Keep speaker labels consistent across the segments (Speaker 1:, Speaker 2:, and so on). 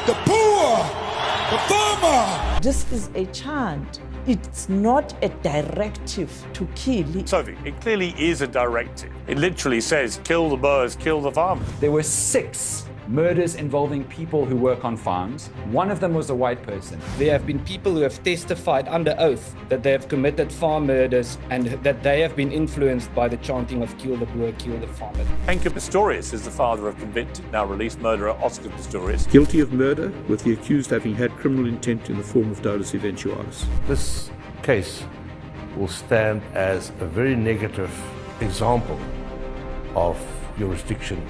Speaker 1: the Boer, the farmer.
Speaker 2: This is a chant. It's not a directive to kill.
Speaker 3: Sophie, it clearly is a directive. It literally says, kill the Boers, kill the farmers.
Speaker 4: There were 6 murders involving people who work on farms. One of them was a white person.
Speaker 5: There have been people who have testified under oath that they have committed farm murders and that they have been influenced by the chanting of kill the Boer, kill the farmer.
Speaker 3: Henke Pistorius is the father of convicted, now released murderer Oscar Pistorius.
Speaker 6: Guilty of murder, with the accused having had criminal intent in the form of dolus eventualis.
Speaker 7: This case will stand as a very negative example of jurisdiction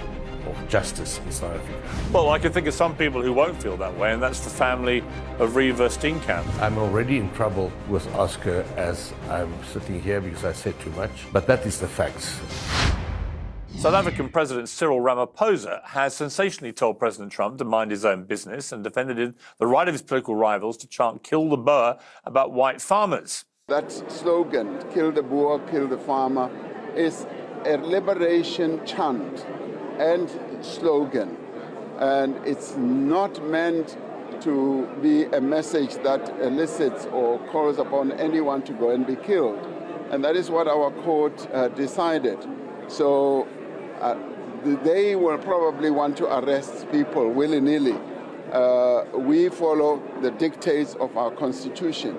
Speaker 7: of justice in South Africa.
Speaker 3: Well, I can think of some people who won't feel that way, and that's the family of Reeva Steenkamp.
Speaker 7: I'm already in trouble with Oscar as I'm sitting here because I said too much, but that is the facts.
Speaker 3: South African President Cyril Ramaphosa has sensationally told President Trump to mind his own business and defended the right of his political rivals to chant "kill the Boer" about white farmers.
Speaker 8: That slogan, kill the Boer, kill the farmer, is a liberation chant and slogan, and it's not meant to be a message that elicits or calls upon anyone to go and be killed, and that is what our court decided. So they will probably want to arrest people willy-nilly. We follow the dictates of our constitution.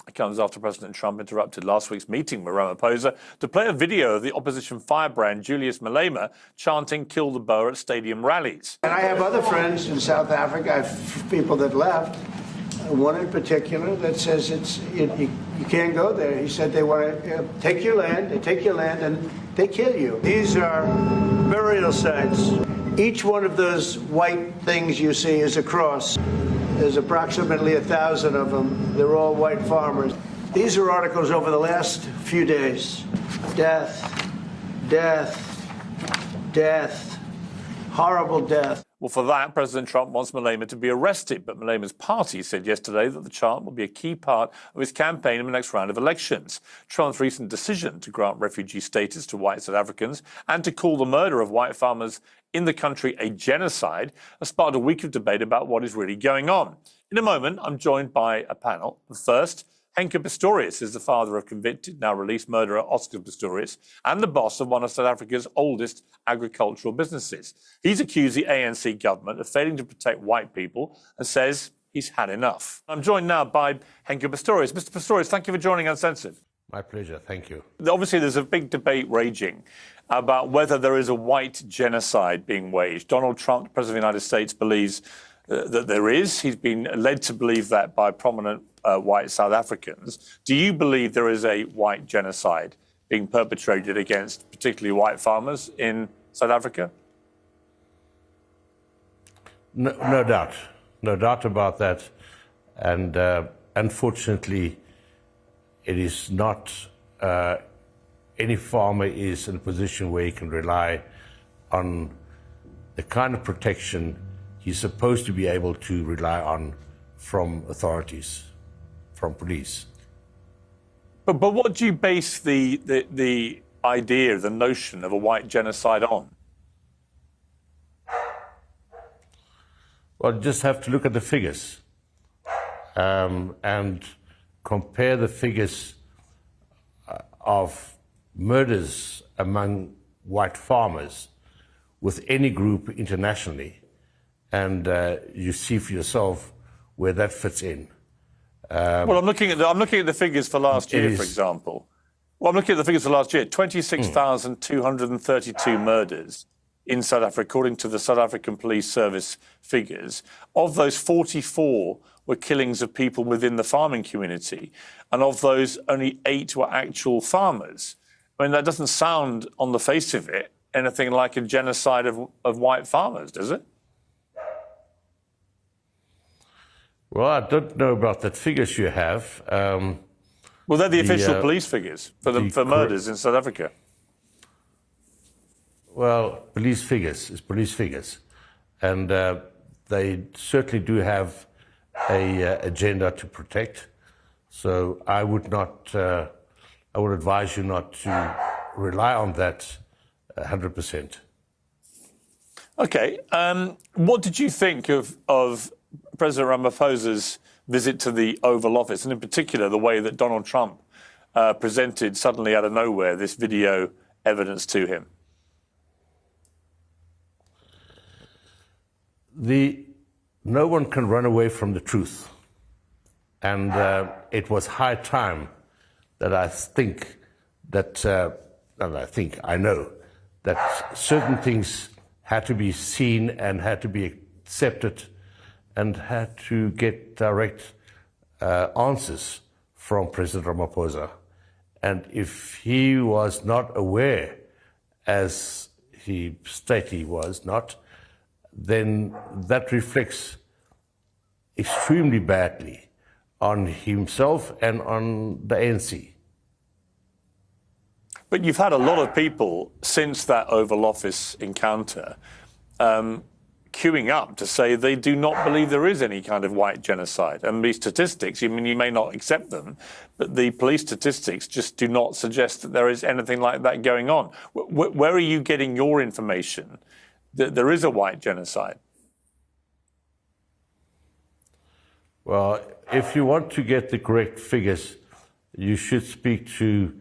Speaker 3: It comes after President Trump interrupted last week's meeting with Ramaphosa to play a video of the opposition firebrand Julius Malema chanting "kill the Boer" at stadium rallies.
Speaker 9: And I have other friends in South Africa, I have people that left, one in particular that says you can't go there. He said they want to take your land, they take your land and they kill you. These are burial sites. Each one of those white things you see is a cross. There's approximately 1,000 of them. They're all white farmers. These are articles over the last few days. Death, death, death, horrible death.
Speaker 3: Well, for that, President Trump wants Malema to be arrested, but Malema's party said yesterday that the chant will be a key part of his campaign in the next round of elections. Trump's recent decision to grant refugee status to white South Africans and to call the murder of white farmers in the country a genocide has sparked a week of debate about what is really going on. In a moment, I'm joined by a panel. First, Henke Pistorius is the father of convicted, now released murderer Oscar Pistorius and the boss of one of South Africa's oldest agricultural businesses. He's accused the ANC government of failing to protect white people and says he's had enough. I'm joined now by Henke Pistorius. Mr. Pistorius, thank you for joining Uncensored.
Speaker 7: My pleasure, thank you.
Speaker 3: Obviously, there's a big debate raging about whether there is a white genocide being waged. Donald Trump, President of the United States, believes that there is. He's been led to believe that by prominent white South Africans. Do you believe there is a white genocide being perpetrated against particularly white farmers in South Africa?
Speaker 7: No doubt. No doubt about that. And unfortunately, it is not any farmer is in a position where he can rely on the kind of protection he's supposed to be able to rely on from authorities, from police.
Speaker 3: But what do you base the idea, the notion of a white genocide on?
Speaker 7: Well, you just have to look at the figures and compare the figures of murders among white farmers with any group internationally, and you see for yourself where that fits in.
Speaker 3: Well, I'm looking at the figures for last year, for example. Well, I'm looking at the figures for last year: 26,232 murders in South Africa, according to the South African Police Service figures. Of those, 44 were killings of people within the farming community, and of those, only 8 were actual farmers. I mean, that doesn't sound, on the face of it, anything like a genocide of white farmers, does it?
Speaker 7: Well, I don't know about the figures you have.
Speaker 3: Well, they're the official police figures for murders in South Africa.
Speaker 7: Well, police figures is police figures. And they certainly do have an agenda to protect. So I would advise you not to rely on that 100%.
Speaker 3: Okay. What did you think of President Ramaphosa's visit to the Oval Office, and in particular the way that Donald Trump presented suddenly out of nowhere this video evidence to him?
Speaker 7: No one can run away from the truth. And it was high time that I know that certain things had to be seen and had to be accepted and had to get direct answers from President Ramaphosa. And if he was not aware, as he stated he was not, then that reflects extremely badly on himself and on the ANC.
Speaker 3: But you've had a lot of people since that Oval Office encounter queuing up to say they do not believe there is any kind of white genocide. And these statistics, I mean, you may not accept them, but the police statistics just do not suggest that there is anything like that going on. Where are you getting your information that there is a white genocide?
Speaker 7: Well, if you want to get the correct figures, you should speak to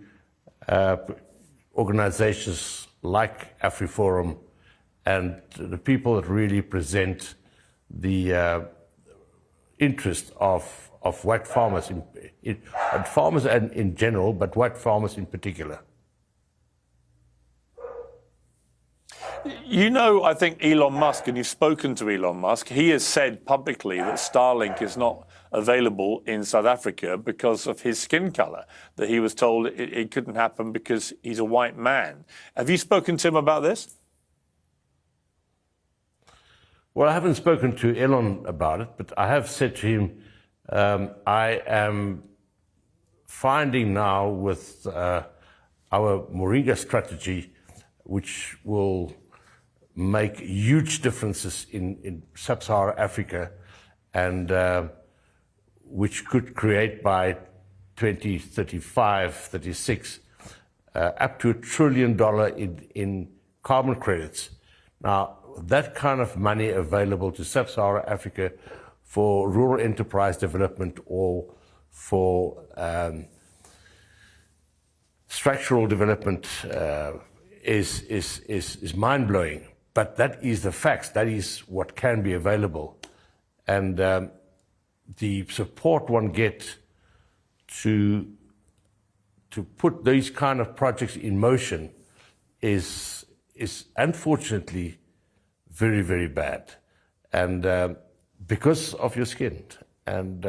Speaker 7: organizations like AfriForum and the people that really present the interest of white farmers, farmers in general, but white farmers in particular.
Speaker 3: You know, I think Elon Musk, and you've spoken to Elon Musk, he has said publicly that Starlink is not available in South Africa because of his skin color, that he was told it couldn't happen because he's a white man. Have you spoken to him about this?
Speaker 7: Well, I haven't spoken to Elon about it, but I have said to him, I am finding now with our Moringa strategy, which will make huge differences in sub-Saharan Africa and which could create by 2035, 36, up to $1 trillion in carbon credits. Now, that kind of money available to sub-Saharan Africa for rural enterprise development or for structural development is mind-blowing. But that is the facts. That is what can be available. And the support one gets to put these kind of projects in motion is unfortunately very, very bad. And because of your skin. And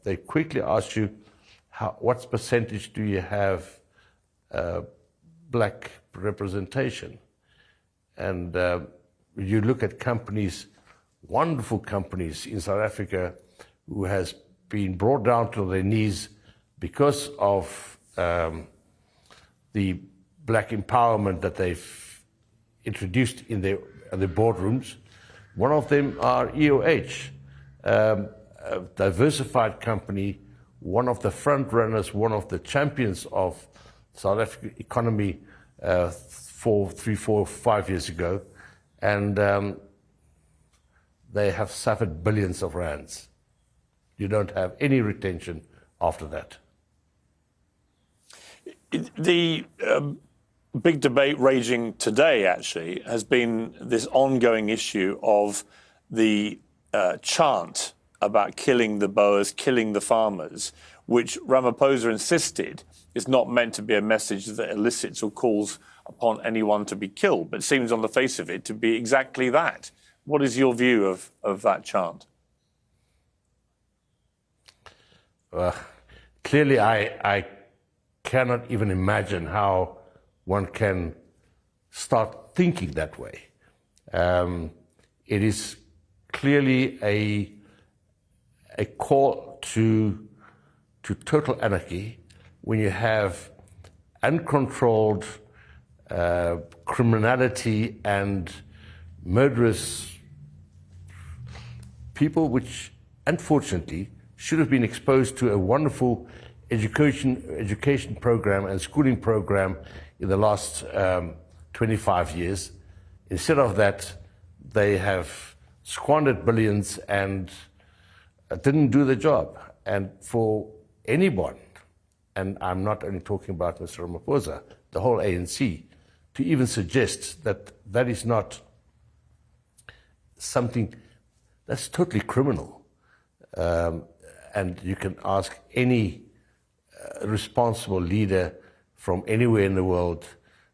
Speaker 7: they quickly ask you, what percentage do you have black representation? And you look at companies, wonderful companies in South Africa, who has been brought down to their knees because of the black empowerment that they've introduced in the boardrooms. One of them are EOH, a diversified company, one of the front runners, one of the champions of South African economy 3, 4, 5 years ago, and they have suffered billions of rands. You don't have any retention after that.
Speaker 3: The big debate raging today, actually, has been this ongoing issue of the chant about killing the Boers, killing the farmers, which Ramaphosa insisted is not meant to be a message that elicits or calls upon anyone to be killed, but seems on the face of it to be exactly that. What is your view of that chant?
Speaker 7: Clearly, I cannot even imagine how one can start thinking that way. It is clearly a call to total anarchy when you have uncontrolled criminality and murderous people, which unfortunately should have been exposed to a wonderful education program and schooling program in the last 25 years. Instead of that, they have squandered billions and didn't do the job. And for anyone, and I'm not only talking about Mr. Ramaphosa, the whole ANC, to even suggest that that is not something that's totally criminal. And you can ask any responsible leader from anywhere in the world,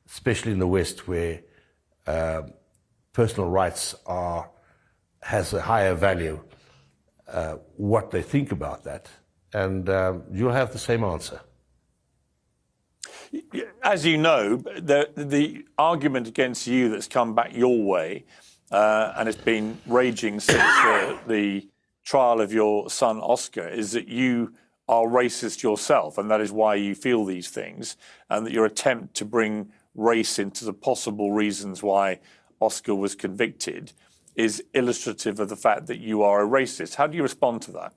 Speaker 7: especially in the West, where personal rights has a higher value, what they think about that, and you'll have the same answer.
Speaker 3: As you know, the argument against you that's come back your way, and it's been raging since the trial of your son Oscar, is that you are racist yourself, and that is why you feel these things, and that your attempt to bring race into the possible reasons why Oscar was convicted is illustrative of the fact that you are a racist. How do you respond to that?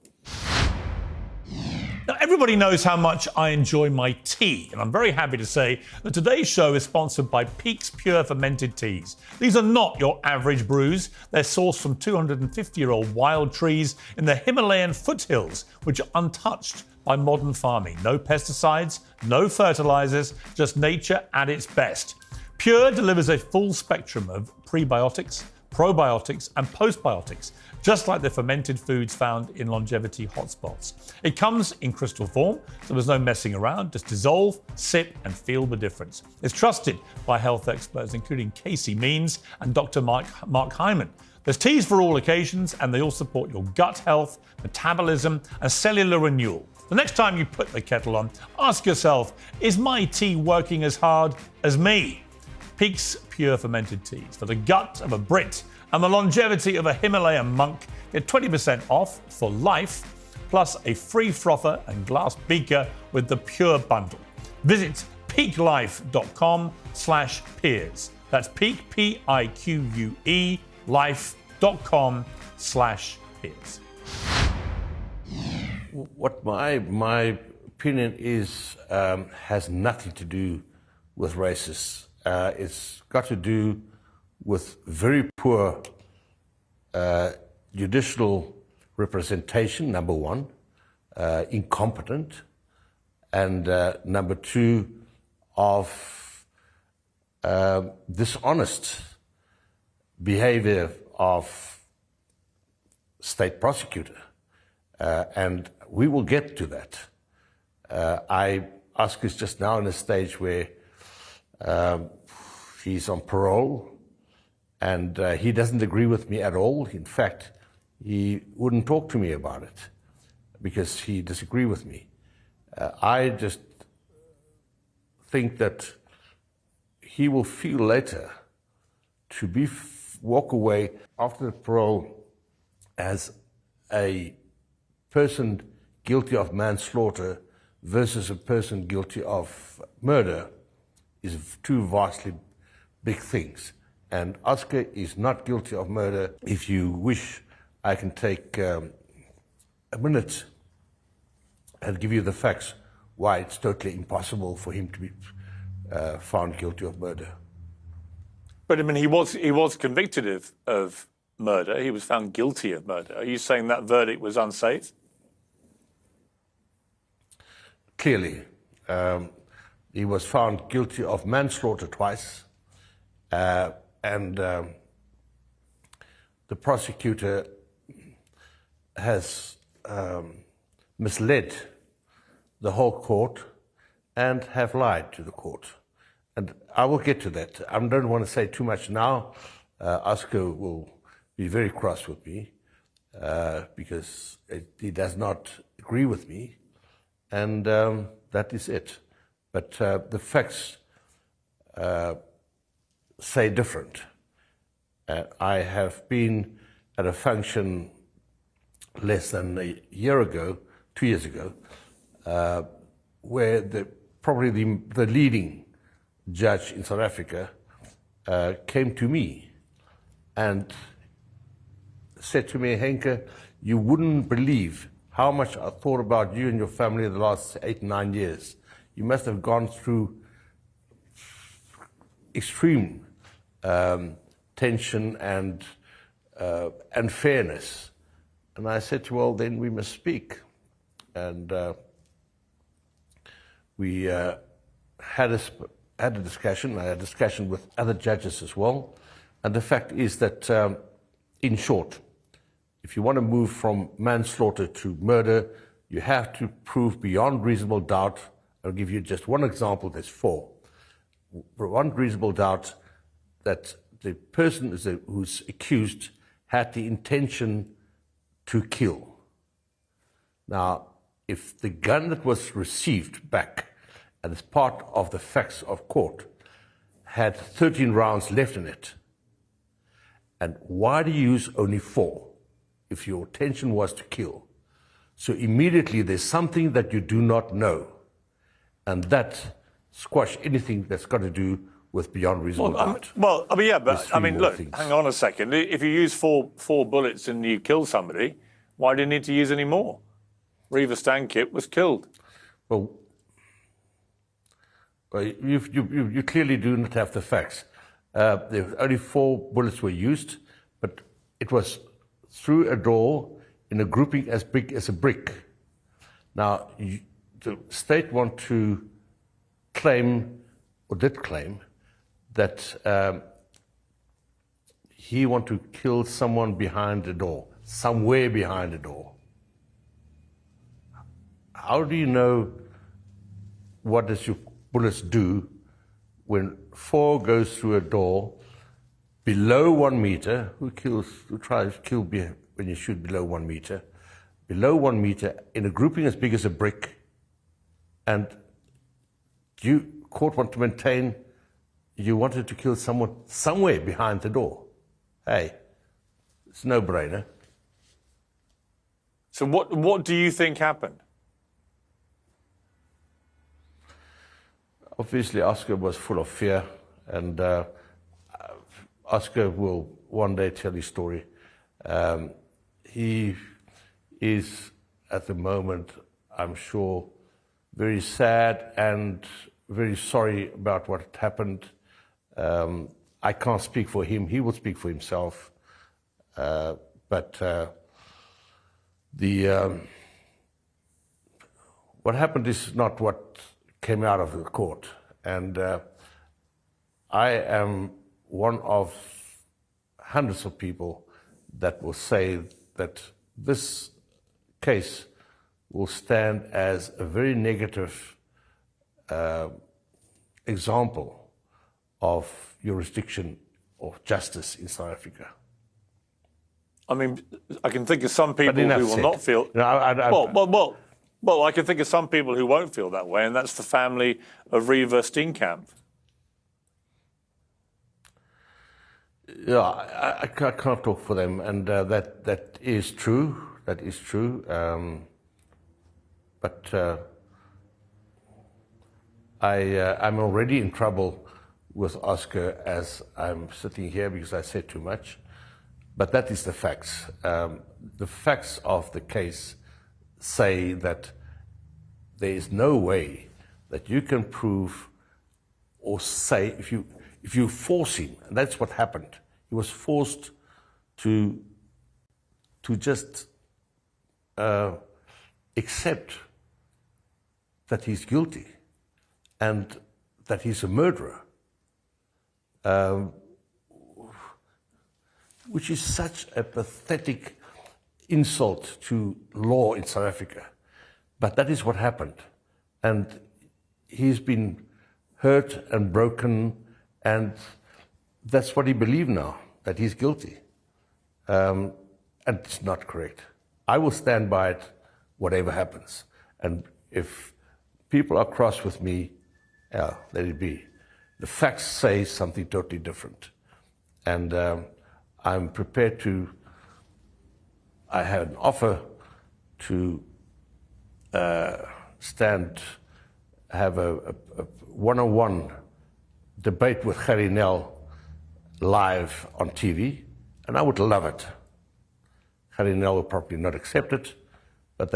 Speaker 3: Now, everybody knows how much I enjoy my tea, and I'm very happy to say that today's show is sponsored by Peak's Pure Fermented Teas. These are not your average brews. They're sourced from 250-year-old wild trees in the Himalayan foothills, which are untouched by modern farming. No pesticides, no fertilizers, just nature at its best. Pure delivers a full spectrum of prebiotics, probiotics and postbiotics, just like the fermented foods found in longevity hotspots. It comes in crystal form, so there's no messing around. Just dissolve, sip and feel the difference. It's trusted by health experts, including Casey Means and Dr. Mark Hyman. There's teas for all occasions, and they all support your gut health, metabolism and cellular renewal. The next time you put the kettle on, ask yourself, is my tea working as hard as me? Peak's Pure Fermented Teas. For the gut of a Brit and the longevity of a Himalayan monk, get 20% off for life, plus a free frother and glass beaker with the Pure Bundle. Visit peaklife.com/peers. That's peak, P-I-Q-U-E, life.com/peers.
Speaker 7: What my opinion is has nothing to do with racists. It's got to do with very poor judicial representation, number one, incompetent, and number two, of dishonest behavior of state prosecutor. And we will get to that. Oscar is just now in a stage where he's on parole, and he doesn't agree with me at all. In fact, he wouldn't talk to me about it because he disagrees with me. I just think that he will feel later to walk away after the parole as a person guilty of manslaughter versus a person guilty of murder is two vastly big things. And Oscar is not guilty of murder. If you wish, I can take a minute and give you the facts why it's totally impossible for him to be found guilty of murder.
Speaker 3: But I mean, he was convicted of murder. He was found guilty of murder. Are you saying that verdict was unsafe?
Speaker 7: Clearly. He was found guilty of manslaughter twice, and the prosecutor has misled the whole court and have lied to the court. And I will get to that. I don't want to say too much now. Oscar will be very cross with me because he does not agree with me, and that is it. But the facts say different. I have been at a function less than a year ago, 2 years ago, where probably the leading judge in South Africa came to me and said to me, Henke, you wouldn't believe how much I thought about you and your family in the last 8, 9 years. You must have gone through extreme tension and unfairness. And I said, well, then we must speak. And we had a discussion. I had a discussion with other judges as well. And the fact is that, in short, if you want to move from manslaughter to murder, you have to prove beyond reasonable doubt. I'll give you just one example. There's 4. Beyond reasonable doubt that the person who's accused had the intention to kill. Now, if the gun that was received back, and as part of the facts of court, had 13 rounds left in it, and why do you use only 4 if your intention was to kill? So immediately there's something that you do not know, and that squash anything that's got to do with beyond reasonable doubt.
Speaker 3: Well, I mean, yeah, but I mean, look, hang on a second. If you use four bullets and you kill somebody, why do you need to use any more? Reeva Stankip was killed.
Speaker 7: Well, you clearly do not have the facts. There only 4 bullets were used, but it was through a door in a grouping as big as a brick. Now, the state want to claim, or did claim, that he want to kill someone behind the door, somewhere behind the door. How do you know what does your bullets do when 4 goes through a door below 1 meter? Who tries to kill when you shoot below 1 meter? Below 1 meter in a grouping as big as a brick, and court want to maintain you wanted to kill someone somewhere behind the door. Hey, it's no brainer.
Speaker 3: So what do you think happened?
Speaker 7: Obviously, Oscar was full of fear, and Oscar will one day tell his story. He is, at the moment, I'm sure, very sad and very sorry about what happened. I can't speak for him. He will speak for himself. But what happened is not what came out of the court. And I am one of hundreds of people that will say that this case will stand as a very negative example of jurisdiction of justice in South Africa.
Speaker 3: I mean, I can think of some people who will not feel...
Speaker 7: No,
Speaker 3: well, I can think of some people who won't feel that way, and that's the family of Reeva Steenkamp.
Speaker 7: Yeah, I can't talk for them, and that is true. That is true. But I'm already in trouble with Oscar as I'm sitting here because I said too much. But that is the facts. The facts of the case say that there is no way that you can prove or say, if you force him, and that's what happened. He was forced to just accept that he's guilty and that he's a murderer, which is such a pathetic insult to law in South Africa. But that is what happened. And he's been hurt and broken, and that's what he believes now, that he's guilty. And it's not correct. I will stand by it, whatever happens. And if people are cross with me, yeah, let it be. The facts say something totally different. And I'm prepared to, I have an offer to have a one-on-one debate with Gerrie Nel live on TV, and I would love it. Gerrie Nel will probably not accept it, but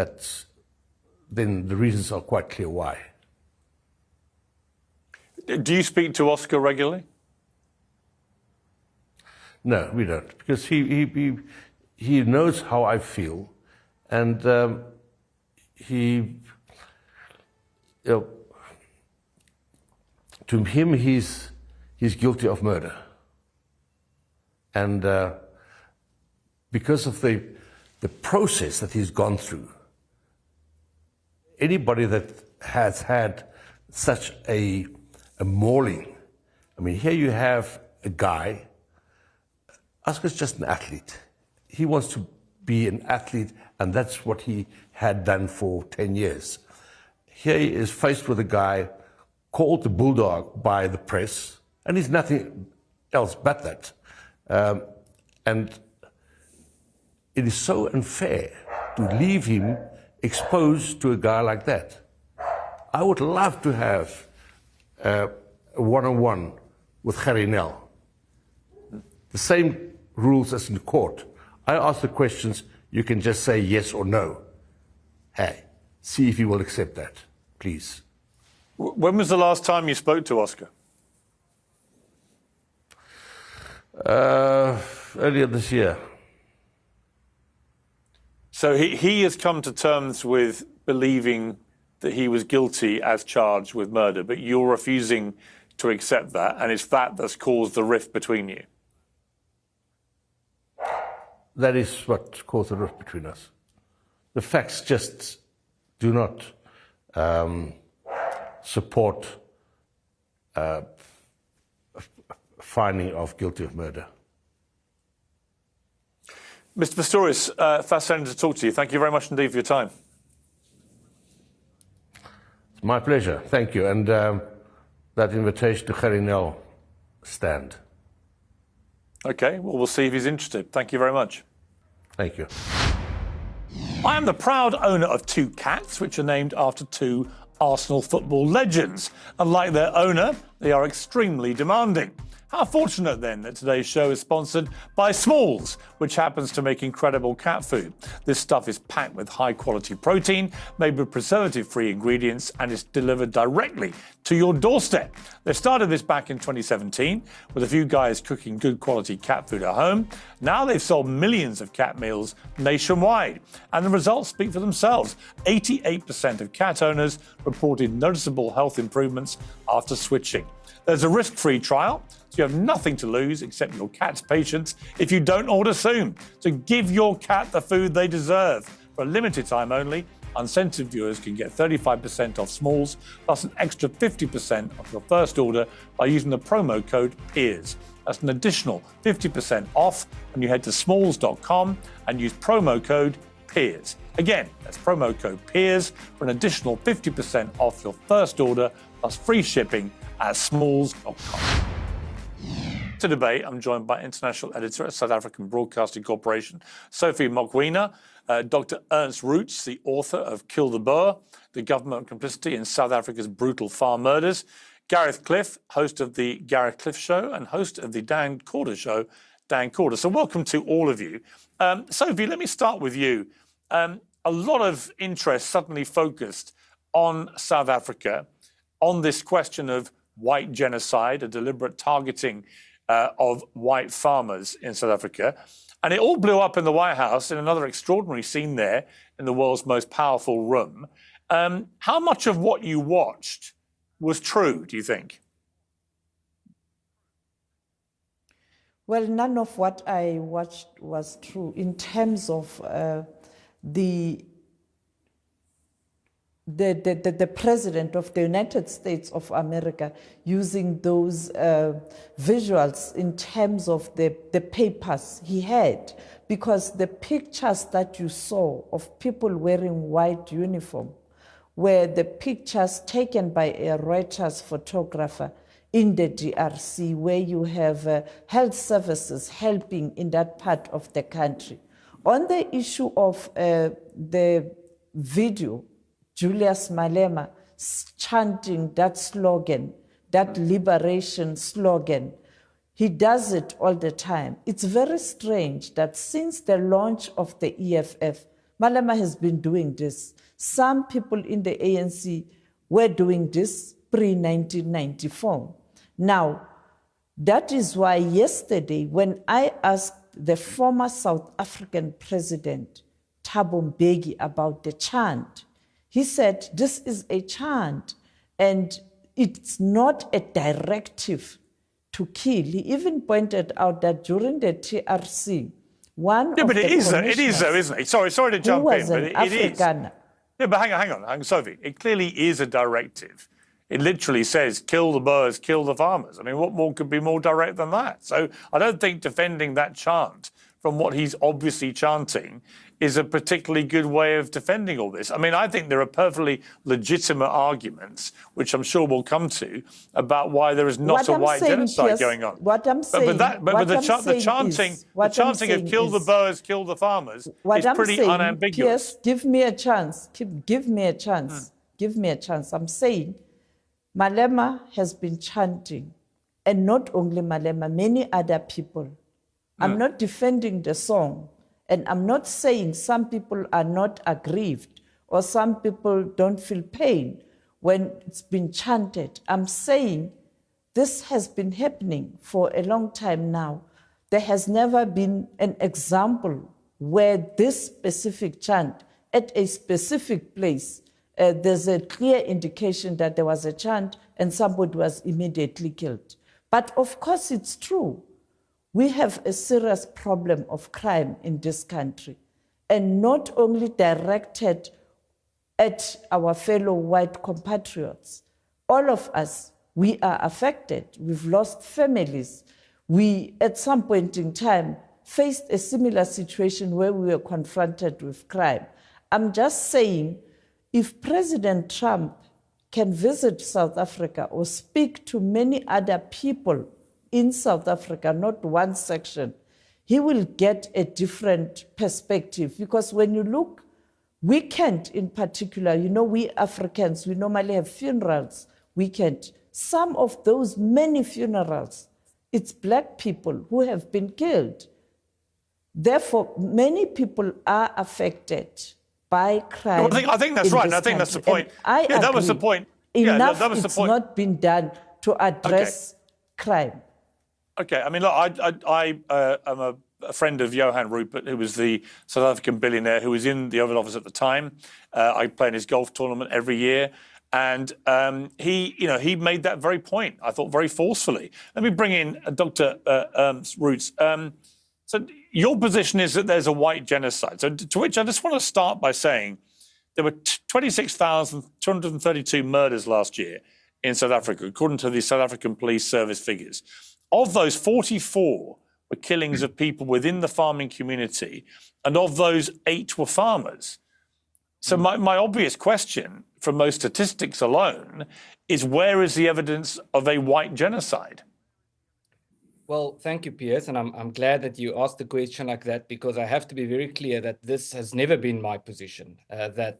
Speaker 7: then the reasons are quite clear why.
Speaker 3: Do you speak to Oscar regularly?
Speaker 7: No, we don't, because he he knows how I feel, and to him, he's guilty of murder. And because of the process that he's gone through, anybody that has had such a mauling, I mean, here you have a guy, Oscar's just an athlete. He wants to be an athlete, and that's what he had done for 10 years. Here he is faced with a guy called the Bulldog by the press, and he's nothing else but that. And it is so unfair to leave him exposed to a guy like that. I would love to have a one-on-one with Gerrie Nel. The same rules as in court. I ask the questions, you can just say yes or no. Hey, see if you will accept that, please.
Speaker 3: When was the last time you spoke to Oscar?
Speaker 7: Earlier this year.
Speaker 3: So he has come to terms with believing that he was guilty as charged with murder, but you're refusing to accept that, and it's that that's caused the rift between you.
Speaker 7: That is what caused the rift between us. The facts just do not support finding of guilty of murder.
Speaker 3: Mr. Pistorius, fascinating to talk to you. Thank you very much indeed for your time.
Speaker 7: It's my pleasure. Thank you. And that invitation to Gerrie Nel stand.
Speaker 3: Okay, well, we'll see if he's interested. Thank you very much.
Speaker 7: Thank you.
Speaker 3: I am the proud owner of 2 cats, which are named after 2 Arsenal football legends. And like their owner, they are extremely demanding. How fortunate, then, that today's show is sponsored by Smalls, which happens to make incredible cat food. This stuff is packed with high-quality protein, made with preservative-free ingredients, and is delivered directly to your doorstep. They started this back in 2017 with a few guys cooking good-quality cat food at home. Now they've sold millions of cat meals nationwide, and the results speak for themselves. 88% of cat owners reported noticeable health improvements after switching. There's a risk-free trial, so you have nothing to lose except your cat's patience if you don't order soon. So give your cat the food they deserve. For a limited time only, Uncensored viewers can get 35% off Smalls, plus an extra 50% off your first order by using the promo code PIERS. That's an additional 50% off when you head to smalls.com and use promo code PIERS. Again, that's promo code PIERS for an additional 50% off your first order, plus free shipping at smalls.com. To debate, I'm joined by international editor at South African Broadcasting Corporation, Sophie Mokoena, Dr. Ernst Roets, the author of Kill the Boer, The Government Complicity in South Africa's Brutal Farm Murders, Gareth Cliff, host of the Gareth Cliff Show and host of the Dan Corder Show, Dan Corder. So welcome to all of you. Sophie, let me start with you. A lot of interest suddenly focused on South Africa, on this question of white genocide, a deliberate targeting of white farmers in South Africa. And it all blew up in the White House in another extraordinary scene there in the world's most powerful room. How much of what you watched was true, do you think?
Speaker 2: Well, none of what I watched was true in terms of the president of the United States of America using those visuals in terms of the papers he had, because the pictures that you saw of people wearing white uniform were the pictures taken by a Reuters photographer in the DRC, where you have health services helping in that part of the country. On the issue of the video, Julius Malema chanting that slogan, that liberation slogan, he does it all the time. It's very strange that since the launch of the EFF, Malema has been doing this. Some people in the ANC were doing this pre-1994. Now, that is why yesterday, when I asked the former South African president, Thabo Mbeki, about the chant. He said, this is a chant, and it's not a directive to kill. He even pointed out that during the TRC, one
Speaker 3: yeah,
Speaker 2: of
Speaker 3: but
Speaker 2: the
Speaker 3: it is though, isn't it? Sorry to jump in, but it is. Yeah, but hang on, Sophie. It clearly is a directive. It literally says, kill the Boers, kill the farmers. I mean, what more could be more direct than that? So I don't think defending that chant from what he's obviously chanting is a particularly good way of defending all this. I mean, I think there are perfectly legitimate arguments, which I'm sure we'll come to, about why there is not a white genocide going on.
Speaker 2: What I'm saying,
Speaker 3: the chanting of kill the Boers, kill the farmers is pretty unambiguous.
Speaker 2: Piers, give me a chance. Give me a chance. Give me a chance. I'm saying Malema has been chanting, and not only Malema, many other people. I'm not defending the song, and I'm not saying some people are not aggrieved or some people don't feel pain when it's been chanted. I'm saying this has been happening for a long time now. There has never been an example where this specific chant at a specific place, there's a clear indication that there was a chant and somebody was immediately killed. But of course it's true. We have a serious problem of crime in this country, and not only directed at our fellow white compatriots. All of us, we are affected. We've lost families. We, at some point in time, faced a similar situation where we were confronted with crime. I'm just saying, if President Trump can visit South Africa or speak to many other people in South Africa, not one section, he will get a different perspective. Because when you look, weekend in particular, you know, we Africans, we normally have funerals weekend. Some of those many funerals, it's black people who have been killed. Therefore, many people are affected by crime.
Speaker 3: Well, I think that's right. I think that's the point. That was the point.
Speaker 2: Enough
Speaker 3: that was the point.
Speaker 2: Not been done to address crime.
Speaker 3: Okay, I mean, look, I am a friend of Johan Rupert, who was the South African billionaire who was in the Oval Office at the time. I play in his golf tournament every year. And he made that very point, I thought, very forcefully. Let me bring in Dr. Roots. So your position is that there's a white genocide. So to which I just want to start by saying there were 26,232 murders last year in South Africa, according to the South African Police Service figures. Of those, 44 were killings of people within the farming community, and of those, 8 were farmers. So my obvious question from those statistics alone is, where is the evidence of a white genocide?
Speaker 5: Well, thank you, Piers, and I'm glad that you asked the question like that, because I have to be very clear that this has never been my position, that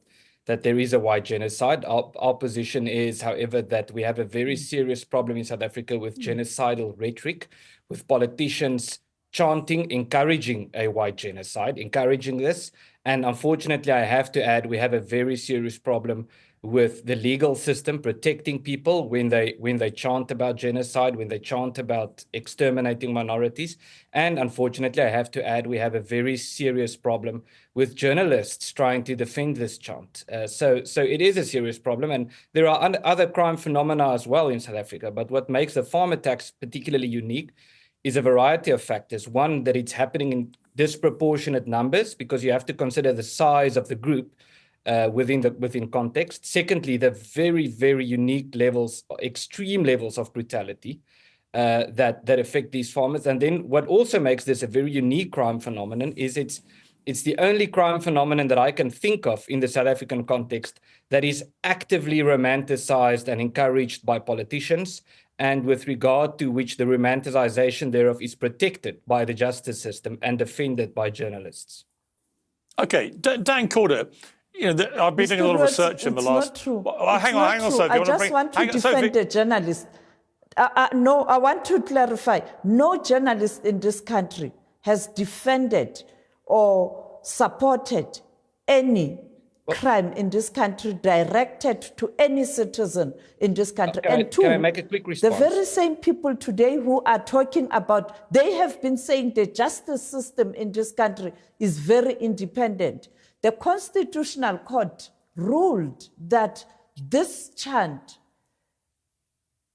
Speaker 5: there is a white genocide. Our position is, however, that we have a very serious problem in South Africa with genocidal rhetoric, with politicians chanting, encouraging a white genocide, encouraging this. And unfortunately, I have to add, we have a very serious problem with the legal system protecting people when they chant about genocide, when they chant about exterminating minorities. And unfortunately, I have to add, we have a very serious problem with journalists trying to defend this chant. So it is a serious problem. And there are other crime phenomena as well in South Africa. But what makes the farm attacks particularly unique is a variety of factors. One, that it's happening in disproportionate numbers, because you have to consider the size of the group within context. Secondly, the very, very unique levels, extreme levels of brutality that affect these farmers. And then what also makes this a very unique crime phenomenon is it's the only crime phenomenon that I can think of in the South African context that is actively romanticized and encouraged by politicians, and with regard to which the romanticization thereof is protected by the justice system and defended by journalists.
Speaker 2: Okay,
Speaker 3: dancorder, I've been doing a lot of research in the last...
Speaker 2: Not true.
Speaker 3: Hang on, Sophie.
Speaker 2: I just want to defend the journalist. No, I want to clarify. No journalist in this country has defended or supported any crime in this country directed to any citizen in this country. And two,
Speaker 5: can I make a quick response?
Speaker 2: the very same people today who are talking about, they have been saying the justice system in this country is very independent. The Constitutional Court ruled that this chant,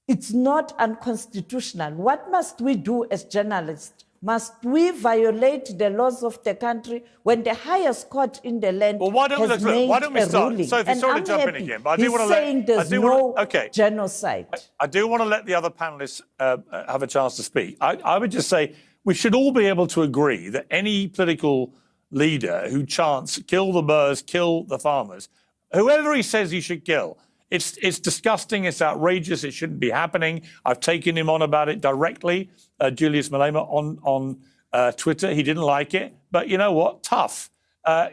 Speaker 2: it's not unconstitutional. What must we do as journalists? Must we violate the laws of the country when the highest court in the land has made a ruling?
Speaker 3: Sophie, sorry to jump in again, but I do want to let...
Speaker 2: there's no genocide.
Speaker 3: I do want to let the other panellists have a chance to speak. I would just say we should all be able to agree that any political leader who chants, kill the Boers, kill the farmers, whoever he says he should kill, it's disgusting, it's outrageous, it shouldn't be happening. I've taken him on about it directly, Julius Malema, on Twitter. He didn't like it, but you know what? Tough.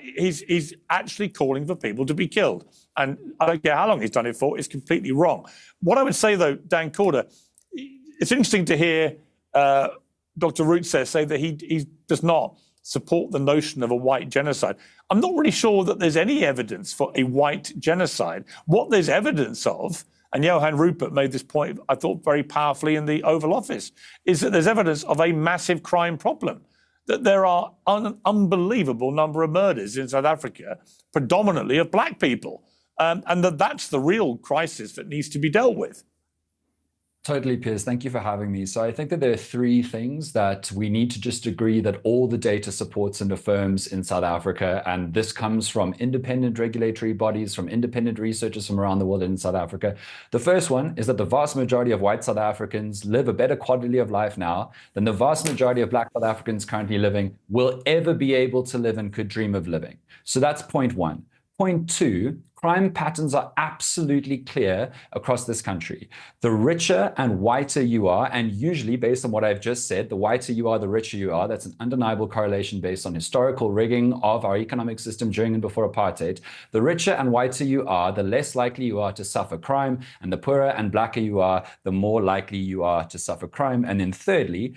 Speaker 3: He's actually calling for people to be killed. And I don't care how long he's done it for, it's completely wrong. What I would say, though, Dan Corder, it's interesting to hear Dr. Root say that he does not support the notion of a white genocide. I'm not really sure that there's any evidence for a white genocide. What there's evidence of, and Johan Rupert made this point, I thought, very powerfully in the Oval Office, is that there's evidence of a massive crime problem, that there are an unbelievable number of murders in South Africa, predominantly of black people, and that's the real crisis that needs to be dealt with.
Speaker 4: Totally, Piers. Thank you for having me. So I think that there are three things that we need to just agree that all the data supports and affirms in South Africa. And this comes from independent regulatory bodies, from independent researchers from around the world in South Africa. The first one is that the vast majority of white South Africans live a better quality of life now than the vast majority of black South Africans currently living will ever be able to live and could dream of living. So that's point one. Point two, crime patterns are absolutely clear across this country. The richer and whiter you are, and usually based on what I've just said, the whiter you are, the richer you are. That's an undeniable correlation based on historical rigging of our economic system during and before apartheid. The richer and whiter you are, the less likely you are to suffer crime, and the poorer and blacker you are, the more likely you are to suffer crime. And then thirdly,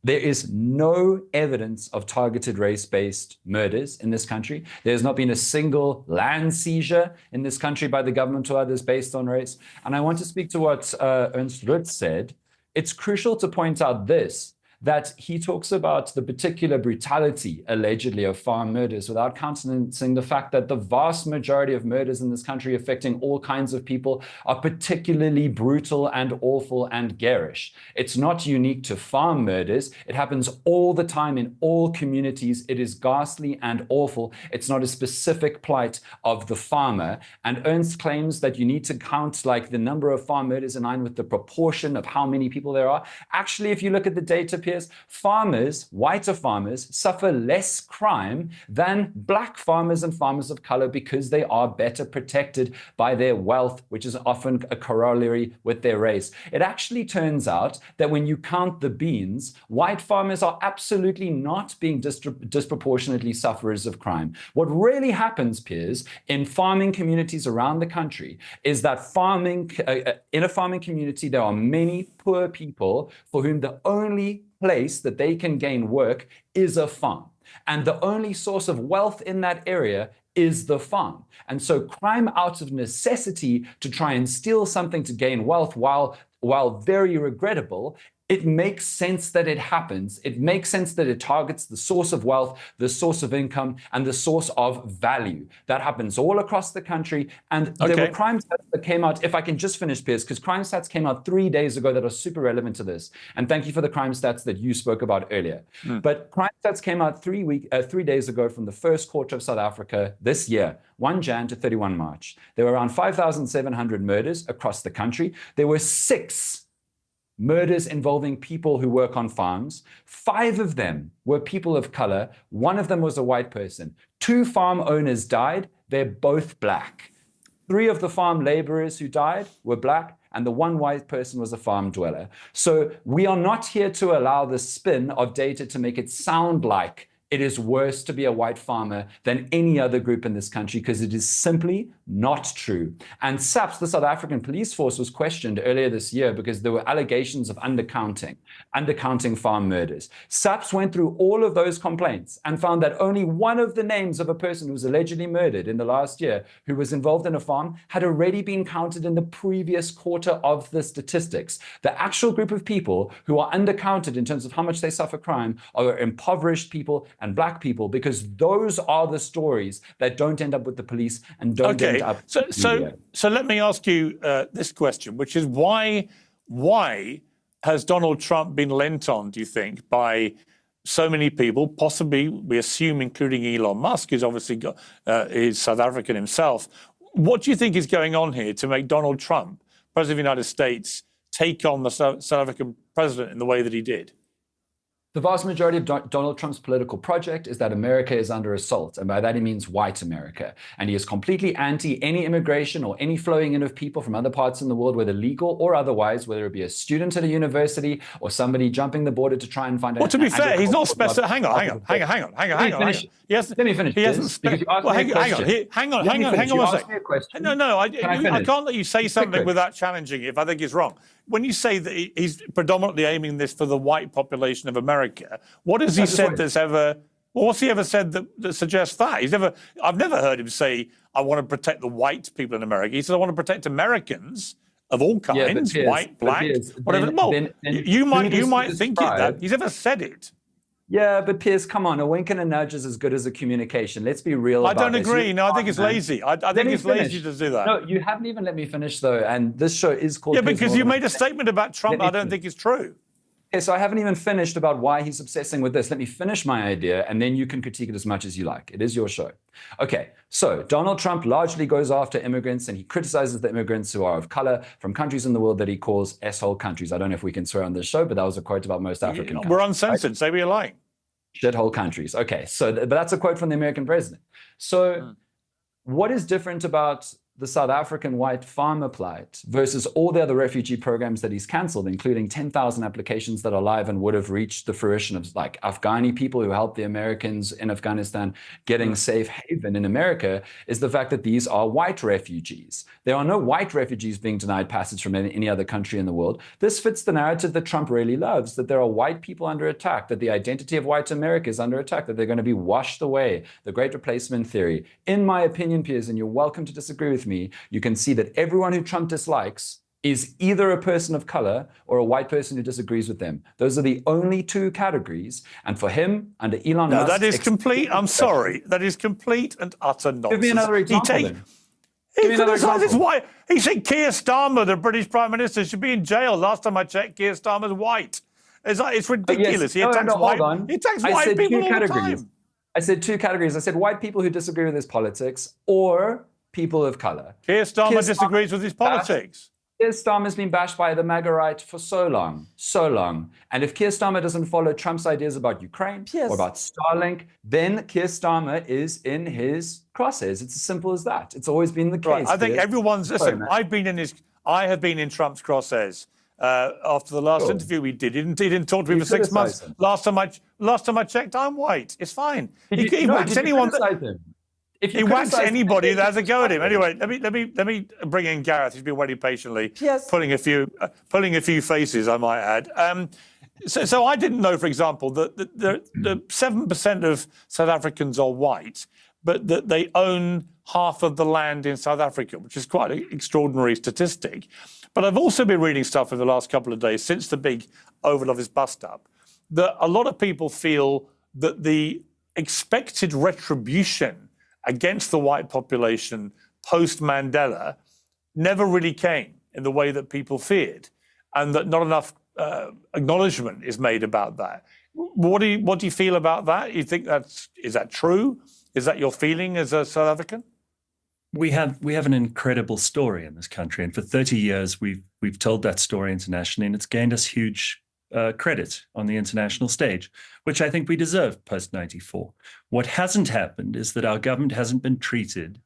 Speaker 4: there is no evidence of targeted race-based murders in this country. There's not been a single land seizure in this country by the government or others based on race. And I want to speak to what Ernst Rutt said. It's crucial to point out this, that he talks about the particular brutality, allegedly, of farm murders without countenancing the fact that the vast majority of murders in this country affecting all kinds of people are particularly brutal and awful and garish. It's not unique to farm murders. It happens all the time in all communities. It is ghastly and awful. It's not a specific plight of the farmer. And Ernst claims that you need to count like the number of farm murders in line with the proportion of how many people there are. Actually, if you look at the data, farmers, whiter farmers, suffer less crime than black farmers and farmers of color because they are better protected by their wealth, which is often a corollary with their race. It actually turns out that when you count the beans, white farmers are absolutely not being disproportionately sufferers of crime. What really happens, Piers, in farming communities around the country is that in a farming community, there are many poor people for whom the only place that they can gain work is a farm. And the only source of wealth in that area is the farm. And so crime out of necessity to try and steal something to gain wealth, while very regrettable, it makes sense that it happens. It makes sense that it targets the source of wealth, the source of income, and the source of value. That happens all across the country. And there were crime stats that came out, if I can just finish, Piers, because crime stats came out 3 days ago that are super relevant to this. And thank you for the crime stats that you spoke about earlier. But crime stats came out 3 days ago from the first quarter of South Africa this year, 1 Jan to 31 March. There were around 5,700 murders across the country. There were 6 murders involving people who work on farms. 5 of them were people of color. 1 of them was a white person. 2 farm owners died. They're both black. 3 of the farm laborers who died were black, and the 1 white person was a farm dweller. So we are not here to allow the spin of data to make it sound like it is worse to be a white farmer than any other group in this country, because it is simply not true. And SAPS, the South African police force, was questioned earlier this year because there were allegations of undercounting farm murders. SAPS went through all of those complaints and found that only one of the names of a person who was allegedly murdered in the last year who was involved in a farm had already been counted in the previous quarter of the statistics. The actual group of people who are undercounted in terms of how much they suffer crime are impoverished people and black people, because those are the stories that don't end up with the police and don't end up with the media.
Speaker 3: So let me ask you this question, which is why has Donald Trump been lent on, do you think, by so many people, possibly, we assume, including Elon Musk, who's obviously got, is South African himself. What do you think is going on here to make Donald Trump, President of the United States, take on the South African president in the way that he did?
Speaker 4: The vast majority of Donald Trump's political project is that America is under assault, and by that he means white America. And he is completely anti any immigration or any flowing in of people from other parts in the world, whether legal or otherwise, whether it be a student at a university or somebody jumping the border to try and find out.
Speaker 3: Well, to be fair, he's not specific. Hang on.
Speaker 4: Yes, let me finish.
Speaker 3: He hasn't. Hang on one second. No, I can't let you say something without challenging it if I think it's wrong. When you say that he's predominantly aiming this for the white population of America, what has he said that's ever? Well, what's he ever said that suggests that? I've never heard him say, "I want to protect the white people in America." He said, "I want to protect Americans of all kinds, white, black, whatever." You might think that he's never said it.
Speaker 4: Yeah, but Piers, come on, a wink and a nudge is as good as a communication. Let's be real about this.
Speaker 3: I don't agree. No, I think it's lazy. I think it's lazy to do that.
Speaker 4: No, you haven't even let me finish, though, and this show is called...
Speaker 3: Yeah, because you made a statement about Trump I don't think is true.
Speaker 4: Okay, so I haven't even finished about why he's obsessing with this. Let me finish my idea, and then you can critique it as much as you like. It is your show. Okay, so Donald Trump largely goes after immigrants, and he criticizes the immigrants who are of color from countries in the world that he calls asshole countries. I don't know if we can swear on this show, but that was a quote about most African countries.
Speaker 3: We're uncensored. Right? Say what you like.
Speaker 4: Shithole countries. Okay, so but that's a quote from the American president. So what is different about the South African white farmer plight versus all the other refugee programs that he's cancelled, including 10,000 applications that are live and would have reached the fruition of like Afghani people who helped the Americans in Afghanistan getting safe haven in America, is the fact that these are white refugees. There are no white refugees being denied passage from any other country in the world. This fits the narrative that Trump really loves, that there are white people under attack, that the identity of white America is under attack, that they're going to be washed away, the great replacement theory. In my opinion, Piers, and you're welcome to disagree with me, you can see that everyone who Trump dislikes is either a person of color or a white person who disagrees with them. Those are the only two categories. And for him, under Elon Musk...
Speaker 3: No, that is complete... I'm sorry. That is complete and utter nonsense.
Speaker 4: Give me another example,
Speaker 3: He said Keir Starmer, the British Prime Minister, should be in jail. Last time I checked, Keir Starmer's white. It's ridiculous. He attacks white people all the time.
Speaker 4: I said two categories. I said white people who disagree with his politics or people of color.
Speaker 3: Keir Starmer disagrees with his politics.
Speaker 4: Keir Starmer's been bashed by the MAGA right for so long. And if Keir Starmer doesn't follow Trump's ideas about Ukraine or about Starlink, then Keir Starmer is in his crosshairs. It's as simple as that. It's always been the case.
Speaker 3: Right. I think everyone's... Listen, I have been in Trump's crosshairs. After the last interview we did, he didn't talk to me for 6 months. Last time I checked, I'm white. It's fine. He whacks anyone. He whacks anybody that has a go at him. Anyway, let me bring in Gareth. He's been waiting patiently, pulling a few faces, I might add. So I didn't know, for example, that the 7% of South Africans are white, but that they own half of the land in South Africa, which is quite an extraordinary statistic. But I've also been reading stuff over the last couple of days since the big Oval Office bust-up, that a lot of people feel that the expected retribution against the white population post-Mandela never really came in the way that people feared, and that not enough acknowledgement is made about that. What do you feel about that? You think is that true? Is that your feeling as a South African?
Speaker 10: We have an incredible story in this country, and for 30 years we've told that story internationally, and it's gained us huge credit on the international stage, which I think we deserve post-94. What hasn't happened is that our government hasn't been treated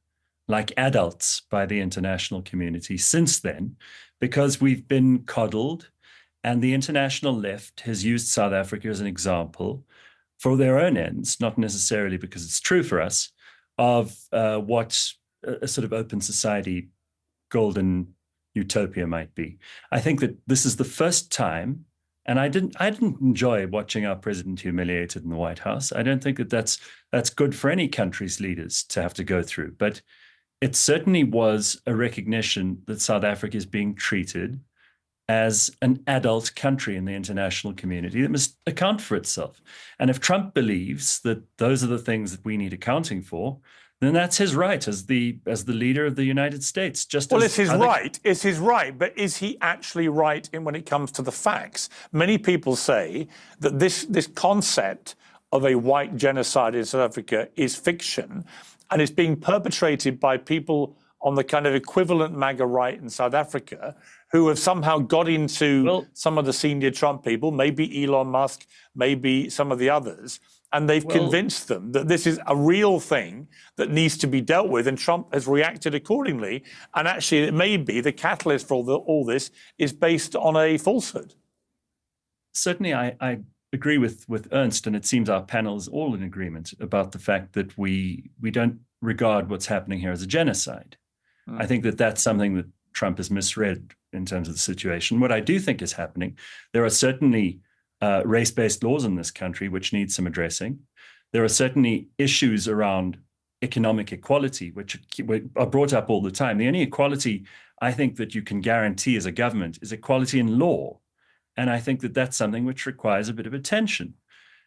Speaker 10: like adults by the international community since then, because we've been coddled, and the international left has used South Africa as an example for their own ends, not necessarily because it's true for us, of what a sort of open society golden utopia might be. I think that this is the first time, and I didn't enjoy watching our president humiliated in the White House. I don't think that that's good for any country's leaders to have to go through, but it certainly was a recognition that South Africa is being treated as an adult country in the international community that must account for itself. And if Trump believes that those are the things that we need accounting for, then that's his right as the leader of the United States.
Speaker 3: It's his right. It's his right. But is he actually right when it comes to the facts? Many people say that this concept of a white genocide in South Africa is fiction, and it's being perpetrated by people on the kind of equivalent MAGA right in South Africa, who have somehow got into some of the senior Trump people, maybe Elon Musk, maybe some of the others, and they've convinced them that this is a real thing that needs to be dealt with, and Trump has reacted accordingly. And actually, it may be the catalyst for all this is based on a falsehood.
Speaker 10: Certainly, I agree with Ernst, and it seems our panel is all in agreement about the fact that we don't regard what's happening here as a genocide. I think that that's something that Trump has misread in terms of the situation. What I do think is happening, there are certainly race-based laws in this country which need some addressing. There are certainly issues around economic equality, which are brought up all the time. The only equality I think that you can guarantee as a government is equality in law. And I think that that's something which requires a bit of attention.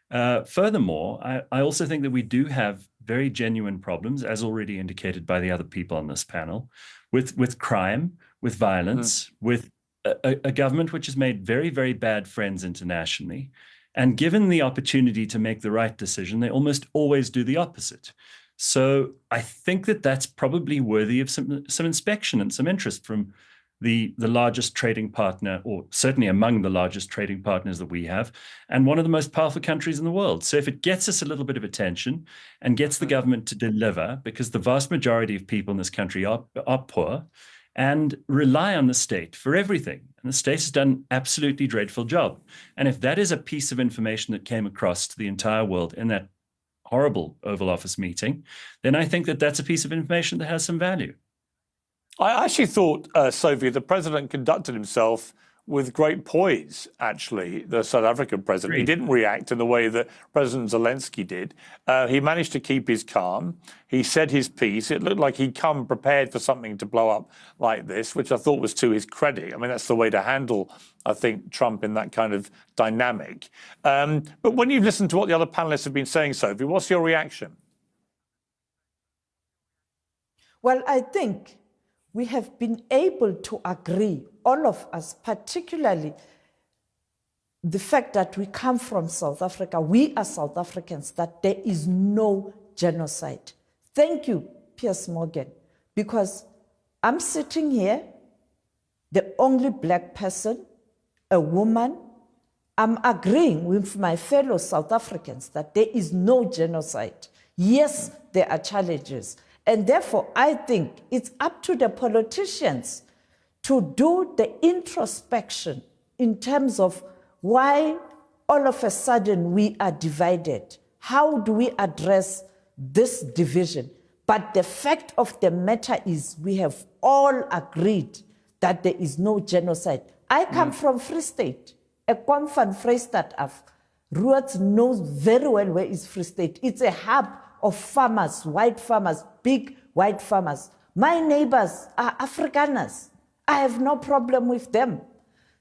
Speaker 10: Furthermore, I also think that we do have very genuine problems, as already indicated by the other people on this panel, with crime, with violence, with a government which has made very, very bad friends internationally. And given the opportunity to make the right decision, they almost always do the opposite. So I think that that's probably worthy of some inspection and some interest from the largest trading partner, or certainly among the largest trading partners that we have, and one of the most powerful countries in the world. So if it gets us a little bit of attention and gets the government to deliver, because the vast majority of people in this country are poor and rely on the state for everything, and the state has done an absolutely dreadful job. And if that is a piece of information that came across to the entire world in that horrible Oval Office meeting, then I think that that's a piece of information that has some value.
Speaker 3: I actually thought, Sophie, the president conducted himself with great poise, actually, the South African president. He didn't react in the way that President Zelensky did. He managed to keep his calm. He said his piece. It looked like he'd come prepared for something to blow up like this, which I thought was to his credit. I mean, that's the way to handle, I think, Trump in that kind of dynamic. But when you've listened to what the other panelists have been saying, Sophie, what's your reaction?
Speaker 2: Well, I think we have been able to agree, all of us, particularly the fact that we come from South Africa, we are South Africans, that there is no genocide. Thank you, Piers Morgan, because I'm sitting here, the only black person, a woman. I'm agreeing with my fellow South Africans that there is no genocide. Yes, there are challenges. And therefore, I think it's up to the politicians to do the introspection in terms of why all of a sudden we are divided. How do we address this division? But the fact of the matter is we have all agreed that there is no genocide. I come from Free State, a Kwamfan Vrystaat af. Ruud knows very well where is Free State. It's a hub of farmers, white farmers, big white farmers. My neighbors are Afrikaners. I have no problem with them.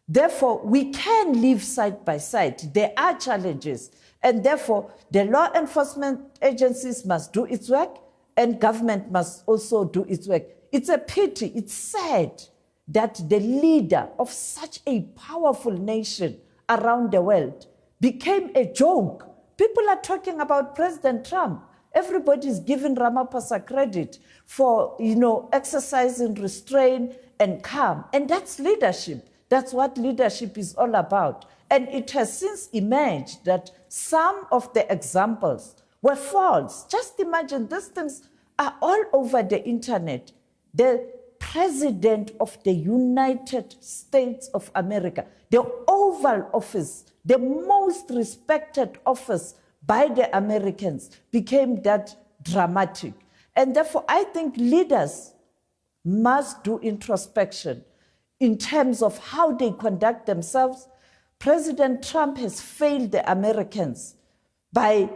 Speaker 2: Therefore, we can live side by side. There are challenges. And therefore, the law enforcement agencies must do its work and government must also do its work. It's a pity, it's sad that the leader of such a powerful nation around the world became a joke. People are talking about President Trump. Everybody's giving Ramaphosa credit for, exercising restraint and calm. And that's leadership. That's what leadership is all about. And it has since emerged that some of the examples were false. Just imagine, these things are all over the internet. The President of the United States of America, the Oval Office, the most respected office by the Americans became that dramatic. And therefore, I think leaders must do introspection in terms of how they conduct themselves. President Trump has failed the Americans by,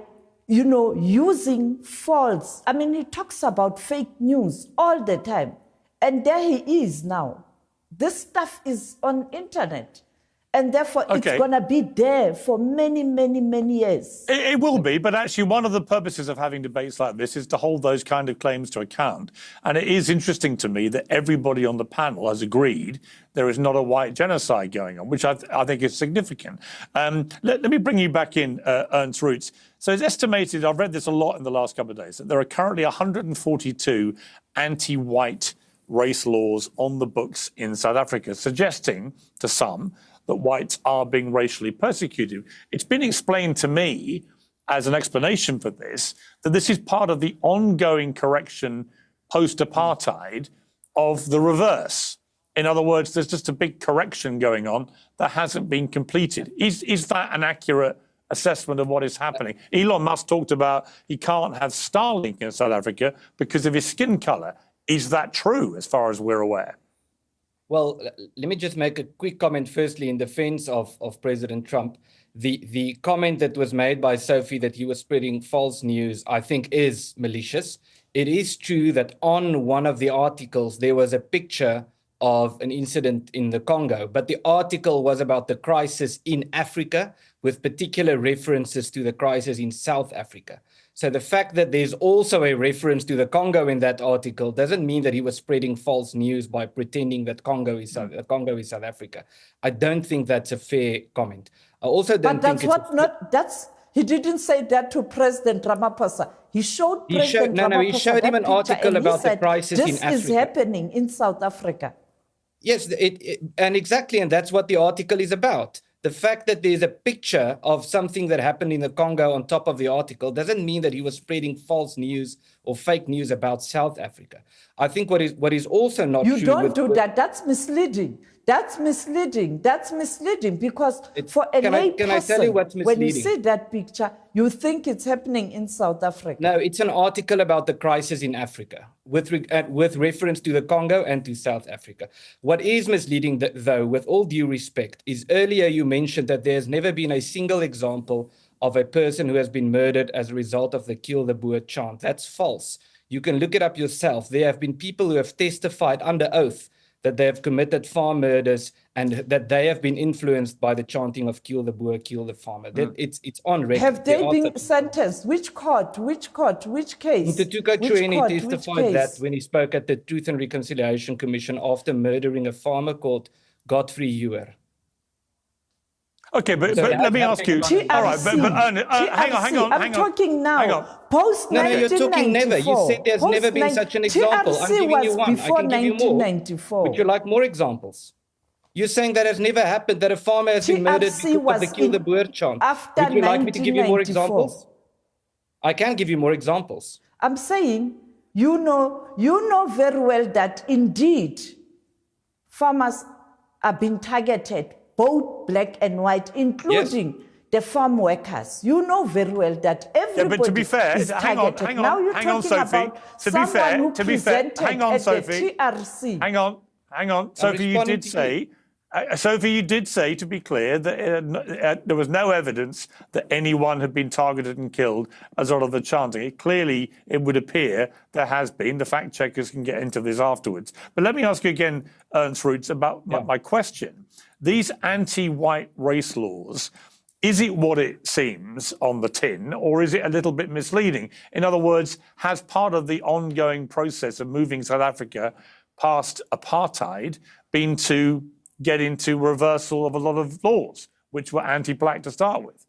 Speaker 2: using false. I mean, he talks about fake news all the time. And there he is now. This stuff is on internet. And therefore, it's going to be there for many, many, many years.
Speaker 3: It will be, but actually one of the purposes of having debates like this is to hold those kind of claims to account. And it is interesting to me that everybody on the panel has agreed there is not a white genocide going on, which I think is significant. Let me bring you back in, Ernst Roots. So it's estimated, I've read this a lot in the last couple of days, that there are currently 142 anti-white race laws on the books in South Africa, suggesting to some that whites are being racially persecuted. It's been explained to me as an explanation for this, that this is part of the ongoing correction post-apartheid of the reverse. In other words, there's just a big correction going on that hasn't been completed. Is that an accurate assessment of what is happening? Elon Musk talked about he can't have Starlink in South Africa because of his skin colour. Is that true, as far as we're aware?
Speaker 5: Well, let me just make a quick comment firstly in defense of President Trump. The comment that was made by Sophie that he was spreading false news, I think is malicious. It is true that on one of the articles, there was a picture of an incident in the Congo, but the article was about the crisis in Africa with particular references to the crisis in South Africa. So the fact that there's also a reference to the Congo in that article doesn't mean that he was spreading false news by pretending that Congo is South Africa. I don't think that's a fair comment. I also don't think
Speaker 2: he didn't say that to President Ramaphosa. He showed President Ramaphosa
Speaker 5: he showed him an article about the crisis in Africa.
Speaker 2: This is happening in South Africa.
Speaker 5: Yes, and that's what the article is about. The fact that there's a picture of something that happened in the Congo on top of the article doesn't mean that he was spreading false news or fake news about South Africa. I think what is also not true.
Speaker 2: You don't do that. That's misleading. That's misleading. That's misleading because for a lay person,
Speaker 5: can I tell you what's misleading?
Speaker 2: When you see that picture, you think it's happening in South Africa.
Speaker 5: No, it's an article about the crisis in Africa with reference to the Congo and to South Africa. What is misleading, though, with all due respect, is earlier you mentioned that there's never been a single example of a person who has been murdered as a result of the Kill the Boer chant. That's false. You can look it up yourself. There have been people who have testified under oath that they have committed farm murders and that they have been influenced by the chanting of kill the Boer, kill the farmer. It's on record.
Speaker 2: Have they been sentenced? Which court? Which court? Which case?
Speaker 5: Tutuka Chweni testified that when he spoke at the Truth and Reconciliation Commission after murdering a farmer called Godfrey Ewer.
Speaker 3: Okay, but let me ask you.
Speaker 2: TRC,
Speaker 3: all right, hang on.
Speaker 2: I'm talking now.
Speaker 3: Hang on.
Speaker 2: Post 1994.
Speaker 5: No, you're talking never. You said there's never been such an example. I'm giving you one. I can give you more. Would you like more examples? You're saying that has never happened, that a farmer has been murdered because of the Kill the Boer chant. Would you like me to give you more examples? I can give you more examples.
Speaker 2: I'm saying, you know very well that indeed farmers are being targeted, both black and white, including the farm workers. You know very well that everybody
Speaker 3: but to be fair,
Speaker 2: is targeted. Now you're talking about someone who presented at the TRC.
Speaker 3: Hang on. Sophie, you did say, to be clear, that there was no evidence that anyone had been targeted and killed as a result of the chanting. Clearly, it would appear there has been. The fact checkers can get into this afterwards. But let me ask you again, Ernst Roots, about my question. These anti-white race laws, is it what it seems on the tin, or is it a little bit misleading? In other words, has part of the ongoing process of moving South Africa past apartheid been to get into reversal of a lot of laws, which were anti-black to start with?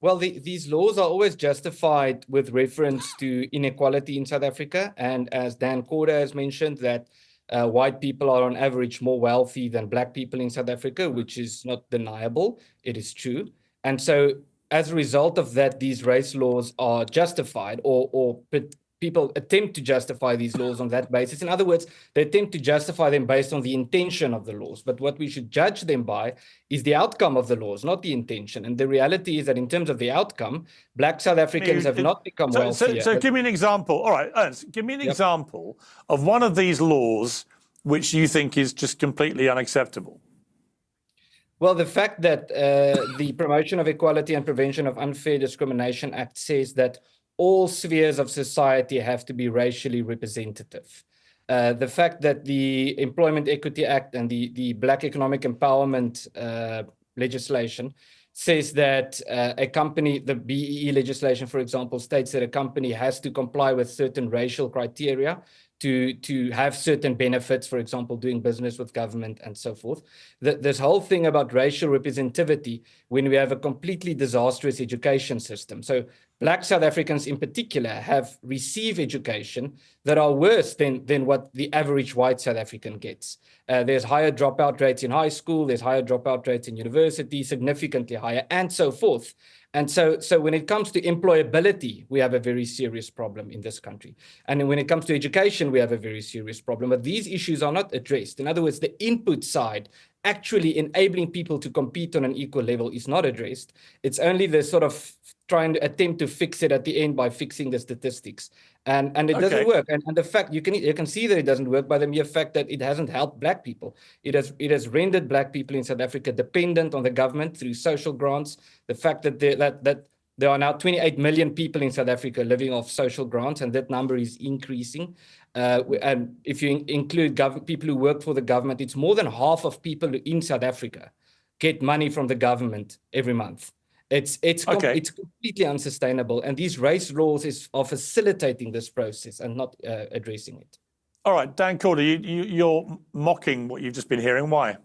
Speaker 5: Well, these laws are always justified with reference to inequality in South Africa. And as Dan Corder has mentioned, that white people are on average more wealthy than black people in South Africa, which is not deniable. It is true. And so as a result of that, these race laws are justified or people attempt to justify these laws on that basis. In other words, they attempt to justify them based on the intention of the laws. But what we should judge them by is the outcome of the laws, not the intention. And the reality is that in terms of the outcome, Black South Africans have not become wealthier.
Speaker 3: So give me an example. All right, Ernst, give me an example of one of these laws which you think is just completely unacceptable.
Speaker 5: Well, the fact that the Promotion of Equality and Prevention of Unfair Discrimination Act says that all spheres of society have to be racially representative. The fact that the Employment Equity Act and the Black Economic Empowerment legislation says that a company, the BEE legislation, for example, states that a company has to comply with certain racial criteria to have certain benefits, for example, doing business with government and so forth. This whole thing about racial representativity when we have a completely disastrous education system. So Black South Africans in particular have received education that are worse than what the average white South African gets. There's higher dropout rates in high school, there's higher dropout rates in university, significantly higher, and so forth. And so when it comes to employability, we have a very serious problem in this country. And when it comes to education, we have a very serious problem. But these issues are not addressed. In other words, the input side, actually enabling people to compete on an equal level, is not addressed. It's only the sort of trying to attempt to fix it at the end by fixing the statistics. And it doesn't work. And the fact you can see that it doesn't work by the mere fact that it hasn't helped Black people. It has rendered Black people in South Africa dependent on the government through social grants. The fact that there are now 28 million people in South Africa living off social grants, and that number is increasing. And if you include people who work for the government, it's more than half of people in South Africa get money from the government every month. It's completely unsustainable, and these race laws are facilitating this process and not addressing it.
Speaker 3: All right, Dan Corder, you're mocking what you've just been hearing. Why?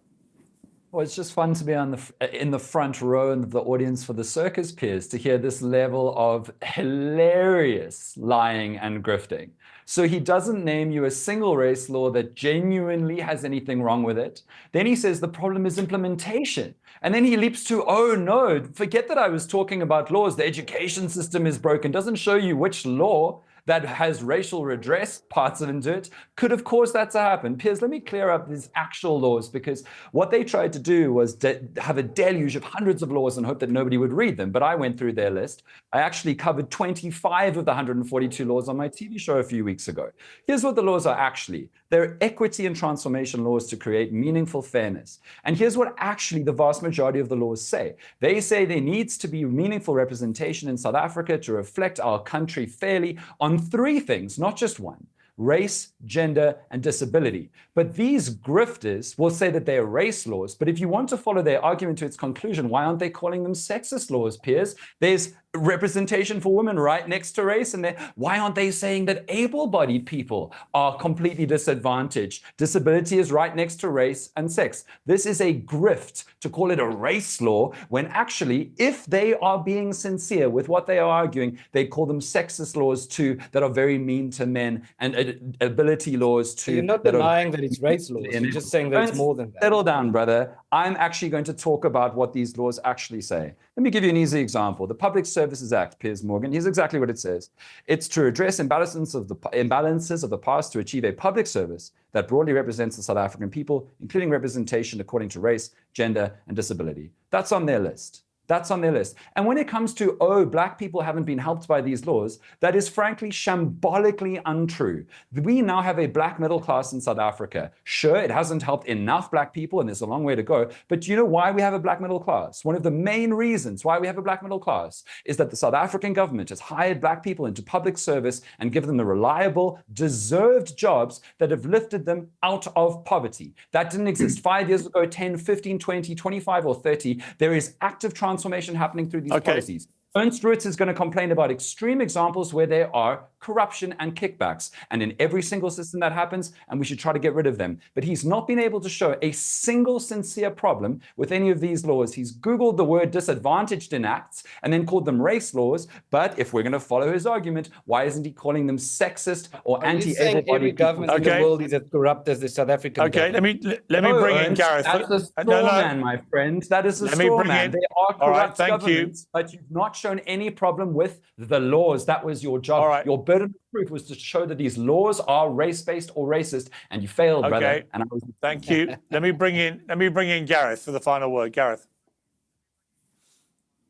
Speaker 4: Well, it's just fun to be in the front row and the audience for the circus, Piers, to hear this level of hilarious lying and grifting. So he doesn't name you a single race law that genuinely has anything wrong with it. Then he says the problem is implementation. And then he leaps to, oh no, forget that I was talking about laws. The education system is broken. Doesn't show you which law that has racial redress parts into it could have caused that to happen. Piers, let me clear up these actual laws, because what they tried to do was have a deluge of hundreds of laws and hope that nobody would read them. But I went through their list. I actually covered 25 of the 142 laws on my TV show a few weeks ago. Here's what the laws are actually. They're equity and transformation laws to create meaningful fairness. And here's what actually the vast majority of the laws say. They say there needs to be meaningful representation in South Africa to reflect our country fairly on three things, not just one: race, gender, and disability. But these grifters will say that they're race laws. But if you want to follow their argument to its conclusion, why aren't they calling them sexist laws, Piers? There's representation for women right next to race. And why aren't they saying that able-bodied people are completely disadvantaged? Disability is right next to race and sex. This is a grift to call it a race law, when actually, if they are being sincere with what they are arguing, they call them sexist laws too, that are very mean to men, and ability laws too.
Speaker 5: You're not denying that it's race laws. You're just saying that it's more than that.
Speaker 4: Settle down, brother. I'm actually going to talk about what these laws actually say. Let me give you an easy example. The Public Services Act, Piers Morgan, here's exactly what it says. It's to address imbalances of the past to achieve a public service that broadly represents the South African people, including representation according to race, gender, and disability. That's on their list. That's on their list. And when it comes to, oh, Black people haven't been helped by these laws, that is frankly shambolically untrue. We now have a Black middle class in South Africa. Sure, it hasn't helped enough Black people, and there's a long way to go. But do you know why we have a Black middle class? One of the main reasons why we have a Black middle class is that the South African government has hired Black people into public service and given them the reliable, deserved jobs that have lifted them out of poverty. That didn't exist 5 years ago, 10, 15, 20, 25, or 30. There is active transformation happening through these policies. Ernst Ruitz is going to complain about extreme examples where there are corruption and kickbacks. And in every single system that happens, and we should try to get rid of them. But he's not been able to show a single sincere problem with any of these laws. He's Googled the word disadvantaged in acts and then called them race laws. But if we're going to follow his argument, why isn't he calling them sexist or anti-able-bodied
Speaker 5: every government in the world is as corrupt as the South African government?
Speaker 3: let me bring in Gareth.
Speaker 4: That's a straw man, my friend. That is a straw man. They are corrupt governments, but you've not shown any problem with the laws. That was your job. Your burden of proof was to show that these laws are race-based or racist, and you failed, brother. And
Speaker 3: Thank you. Let me bring in Gareth for the final word. Gareth.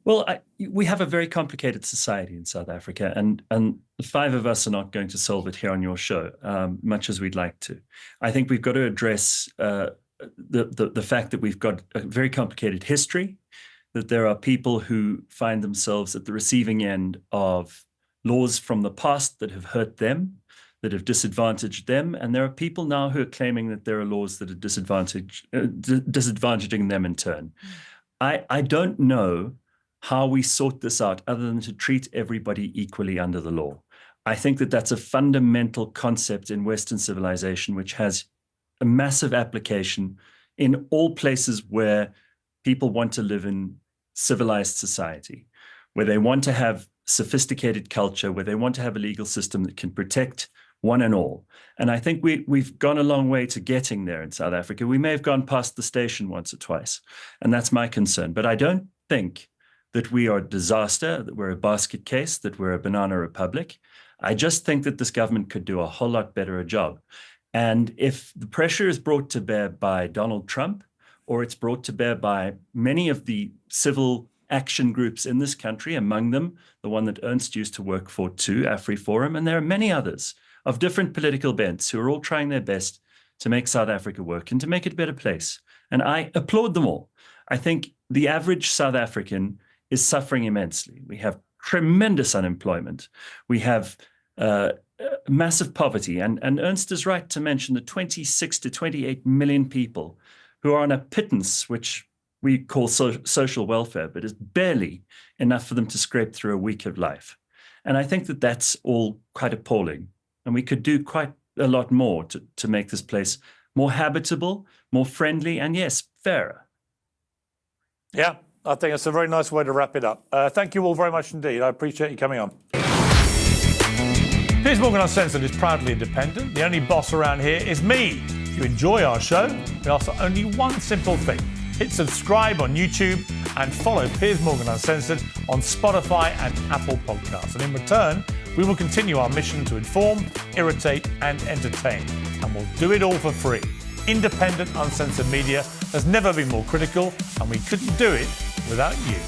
Speaker 10: Well, we have a very complicated society in South Africa, and the five of us are not going to solve it here on your show, much as we'd like to. I think we've got to address the fact that we've got a very complicated history, that there are people who find themselves at the receiving end of laws from the past that have hurt them, that have disadvantaged them, and there are people now who are claiming that there are laws that are disadvantaging them in turn. I don't know how we sort this out other than to treat everybody equally under the law. I think that that's a fundamental concept in Western civilization, which has a massive application in all places where people want to live in civilized society, where they want to have sophisticated culture, where they want to have a legal system that can protect one and all. And I think we've gone a long way to getting there in South Africa. We may have gone past the station once or twice, and that's my concern. But I don't think that we are a disaster, that we're a basket case, that we're a banana republic. I just think that this government could do a whole lot better a job. And if the pressure is brought to bear by Donald Trump, or it's brought to bear by many of the civil action groups in this country, among them the one that Ernst used to work for too, AfriForum, and there are many others of different political bents who are all trying their best to make South Africa work and to make it a better place. And I applaud them all. I think the average South African is suffering immensely. We have tremendous unemployment. We have massive poverty. And Ernst is right to mention the 26 to 28 million people who are on a pittance, which we call social welfare, but is barely enough for them to scrape through a week of life. And I think that that's all quite appalling. And we could do quite a lot more to make this place more habitable, more friendly, and yes, fairer.
Speaker 3: Yeah, I think that's a very nice way to wrap it up. Thank you all very much indeed. I appreciate you coming on. Piers Morgan Uncensored is proudly independent. The only boss around here is me. If you enjoy our show, we ask for only one simple thing. Hit subscribe on YouTube and follow Piers Morgan Uncensored on Spotify and Apple Podcasts. And in return, we will continue our mission to inform, irritate and entertain. And we'll do it all for free. Independent, uncensored media has never been more critical, and we couldn't do it without you.